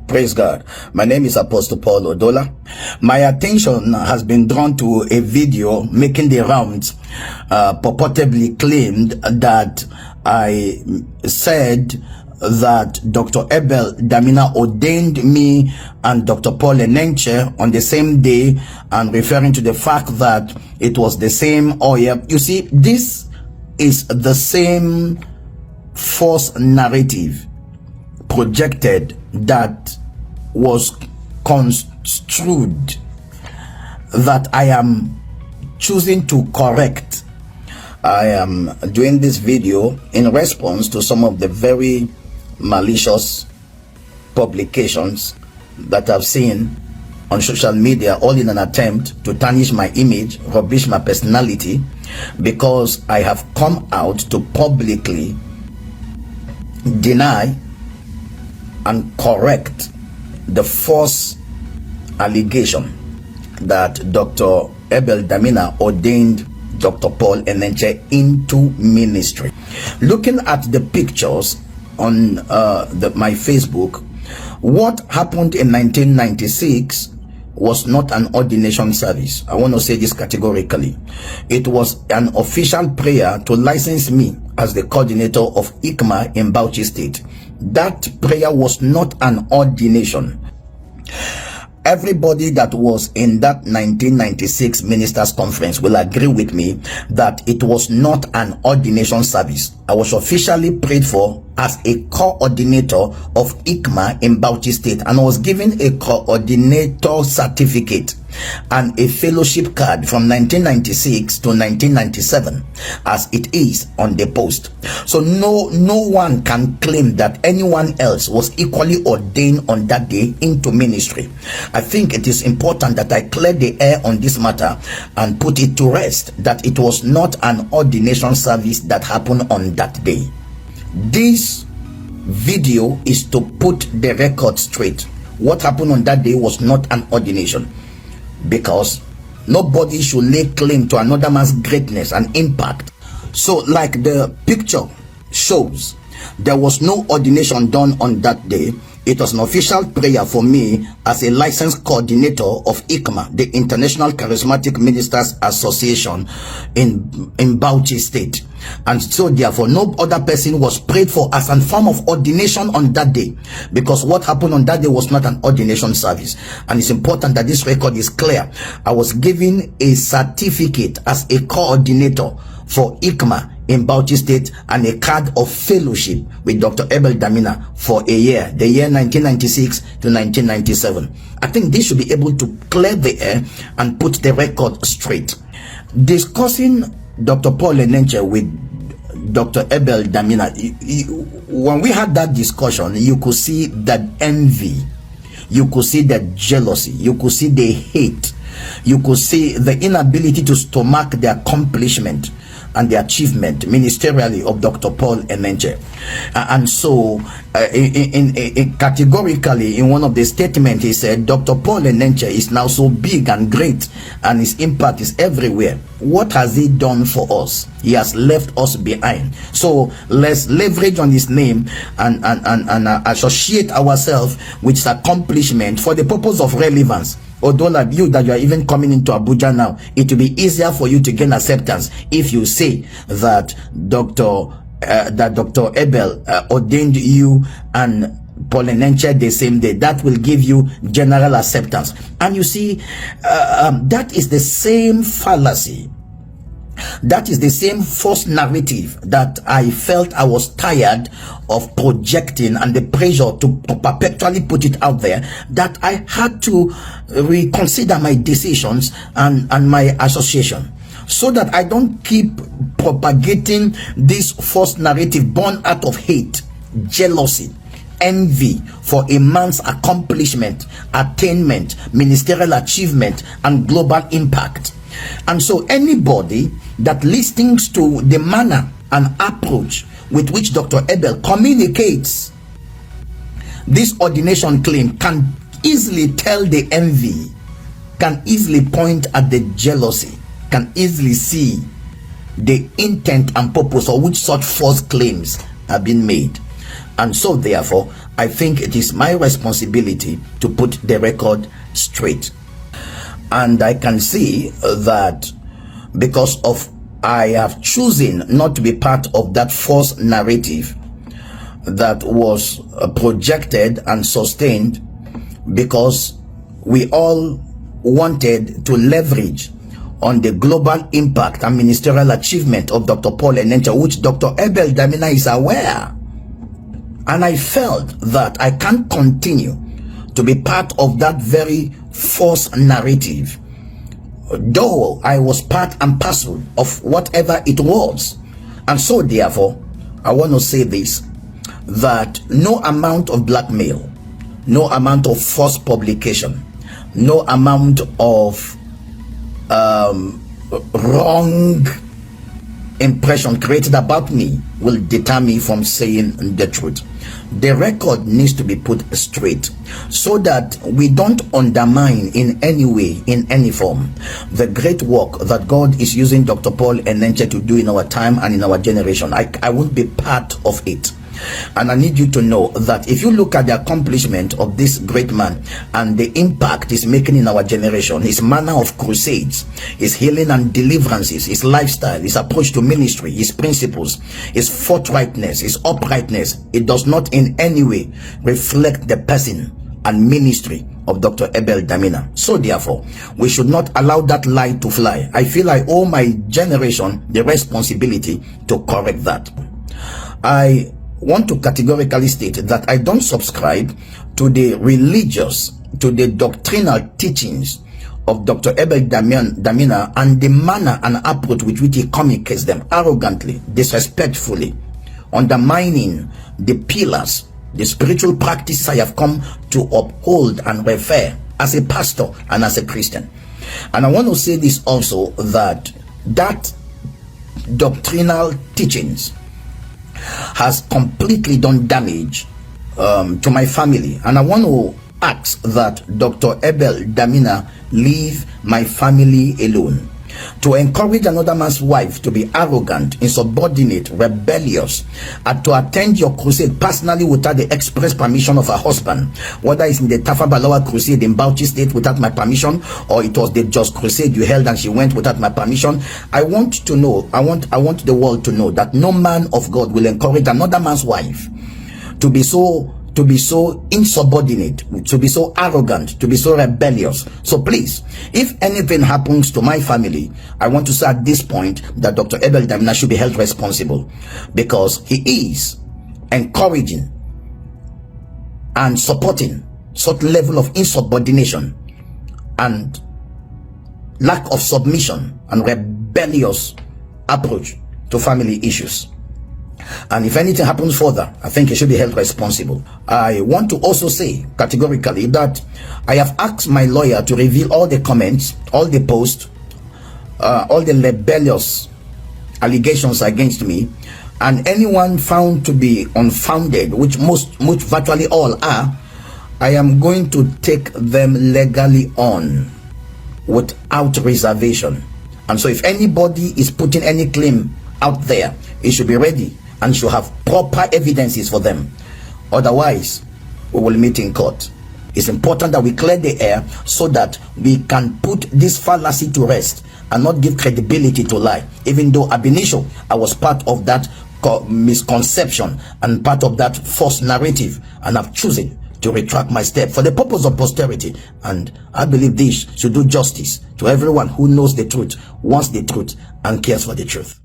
Praise God. My name is Apostle Paul Odola. My attention has been drawn to a video making the rounds, purportedly claimed that I said that Dr. Abel Damina ordained me and Dr. Paul Enenche on the same day, and referring to the fact that it was the same oil. You see, this is the same false narrative projected that was construed that I am choosing to correct. I am doing this video in response to some of the very malicious publications that I've seen on social media, all in an attempt to tarnish my image, rubbish my personality, because I have come out to publicly deny and correct the false allegation that Dr. Abel Damina ordained Dr. Paul Enenche into ministry. Looking at the pictures on my Facebook, what happened in 1996 was not an ordination service. I want to say this categorically. It was an official prayer to license me as the coordinator of ICMA in Bauchi State. That prayer was not an ordination. Everybody that was in that 1996 ministers conference will agree with me that it was not an ordination service. I was officially prayed for as a coordinator of ICMA in Bauchi State, and I was given a coordinator certificate and a fellowship card from 1996 to 1997 as it is on the post. So no one can claim that anyone else was equally ordained on that day into ministry. I think it is important that I clear the air on this matter and put it to rest that it was not an ordination service that happened on that day. This video is to put the record straight. What happened on that day was not an ordination, because nobody should lay claim to another man's greatness and impact. So like the picture shows, there was no ordination done on that day. It was an official prayer for me as a licensed coordinator of ICMA, the International Charismatic Ministers Association in Bauchi State. And so therefore no other person was prayed for as a form of ordination on that day, because what happened on that day was not an ordination service. And it's important that this record is clear. I was given a certificate as a coordinator for ICMA in Bauchi State and a card of fellowship with Dr. Abel Damina for a year, the year 1996 to 1997. I think this should be able to clear the air and put the record straight. Discussing Dr. Paul Enenche with Dr. Abel Damina, when we had that discussion, you could see that envy, you could see the jealousy, you could see the hate, you could see the inability to stomach the accomplishment and the achievement ministerially of Dr. Paul Enenche. And so categorically in one of the statements he said, Dr. Paul Enenche is now so big and great and his impact is everywhere. What has he done for us? He has left us behind. So let's leverage on his name and associate ourselves with his accomplishment for the purpose of relevance. Odola, you that you are even coming into Abuja now, it will be easier for you to gain acceptance if you say that Dr. Abel ordained you and Paul Enenche the same day. That will give you general acceptance. And you see, that is the same fallacy. That is the same false narrative that I felt I was tired of projecting, and the pressure to perpetually put it out there, that I had to reconsider my decisions and my association, so that I don't keep propagating this false narrative born out of hate, jealousy, envy for a man's accomplishment, attainment, ministerial achievement, and global impact. And so anybody that listens to the manner and approach with which Dr. Abel communicates this ordination claim can easily tell the envy, can easily point at the jealousy, can easily see the intent and purpose of which such false claims have been made. And so therefore I think it is my responsibility to put the record straight. And I can see that because of I have chosen not to be part of that false narrative that was projected and sustained, because we all wanted to leverage on the global impact and ministerial achievement of Dr. Paul Enenche, which Dr. Abel Damina is aware. And I felt that I can't continue to be part of that very false narrative, though I was part and parcel of whatever it was. And so therefore, I want to say this, that no amount of blackmail, no amount of false publication, no amount of wrong impression created about me will deter me from saying the truth. The record needs to be put straight so that we don't undermine in any way, in any form, the great work that God is using Dr. Paul Enenche to do in our time and in our generation. I won't be part of it. And I need you to know that if you look at the accomplishment of this great man and the impact he's making in our generation, his manner of crusades, his healing and deliverances, his lifestyle, his approach to ministry, his principles, his forthrightness, his uprightness, it does not in any way reflect the person and ministry of Dr. Abel Damina. So therefore, we should not allow that lie to fly. I feel I owe my generation the responsibility to correct that. I want to categorically state that I don't subscribe to the religious, to the doctrinal teachings of Dr. Abel Damina and the manner and approach with which he communicates them arrogantly, disrespectfully, undermining the pillars, the spiritual practices I have come to uphold and refer as a pastor and as a Christian. And I want to say this also, that doctrinal teachings has completely done damage to my family, and I want to ask that Dr. Abel Damina leave my family alone. To encourage another man's wife to be arrogant, insubordinate, rebellious, and to attend your crusade personally without the express permission of her husband, whether it's in the Tafa Balawa crusade in Bauchi State without my permission, or it was the Just crusade you held and she went without my permission. I want to know, I want the world to know that no man of God will encourage another man's wife to be so insubordinate, to be so arrogant, to be so rebellious. So please, if anything happens to my family, I want to say at this point that Dr. Abel Damina should be held responsible, because he is encouraging and supporting such level of insubordination and lack of submission and rebellious approach to family issues. And if anything happens further, I think he should be held responsible. I want to also say categorically that I have asked my lawyer to reveal all the comments, all the posts, all the rebellious allegations against me, and anyone found to be unfounded, which virtually all are, I am going to take them legally on without reservation. And so if anybody is putting any claim out there, it should be ready and should have proper evidences for them. Otherwise, we will meet in court. It's important that we clear the air so that we can put this fallacy to rest and not give credibility to lie. Even though ab initio, I was part of that misconception and part of that false narrative, and I've chosen to retract my step for the purpose of posterity. And I believe this should do justice to everyone who knows the truth, wants the truth, and cares for the truth.